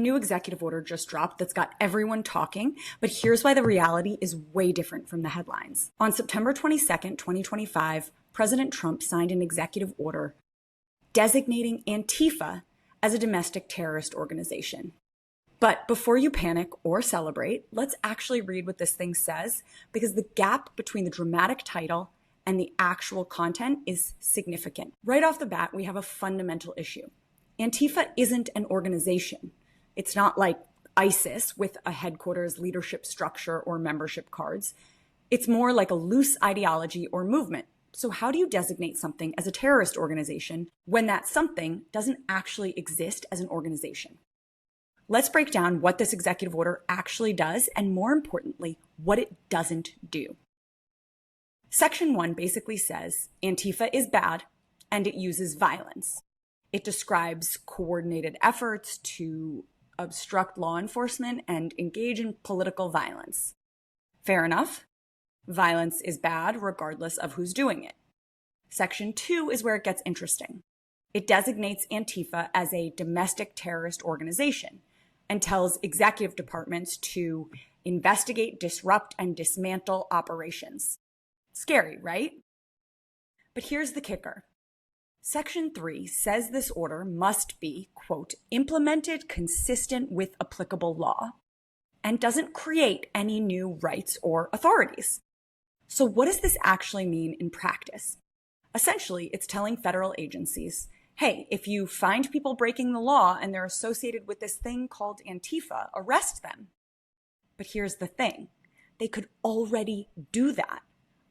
new executive order just dropped that's got everyone talking, but here's why the reality is way different from the headlines. On September 22nd, 2025, President Trump signed an executive order designating Antifa as a domestic terrorist organization. But before you panic or celebrate, let's actually read what this thing says, because the gap between the dramatic title and the actual content is significant. Right off the bat, we have a fundamental issue. Antifa isn't an organization. It's not like ISIS with a headquarters, leadership structure, or membership cards. It's more like a loose ideology or movement. So how do you designate something as a terrorist organization when that something doesn't actually exist as an organization? Let's break down what this executive order actually does, and more importantly, what it doesn't do. Section 1 basically says Antifa is bad and it uses violence. It describes coordinated efforts to obstruct law enforcement and engage in political violence. Fair enough. Violence is bad regardless of who's doing it. Section 2 is where it gets interesting. It designates Antifa as a domestic terrorist organization and tells executive departments to investigate, disrupt, and dismantle operations. Scary, right? But here's the kicker. Section 3 says this order must be, quote, implemented consistent with applicable law, and doesn't create any new rights or authorities. So what does this actually mean in practice? Essentially, it's telling federal agencies, hey, if you find people breaking the law and they're associated with this thing called Antifa, arrest them. But here's the thing. They could already do that.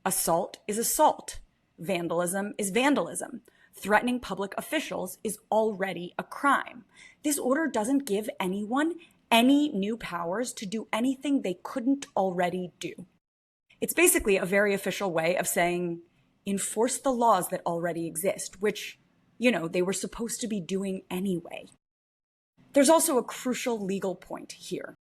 Assault is assault. Vandalism is vandalism. Threatening public officials is already a crime. This order doesn't give anyone any new powers to do anything they couldn't already do. It's basically a very official way of saying, enforce the laws that already exist, which, they were supposed to be doing anyway. There's also a crucial legal point here.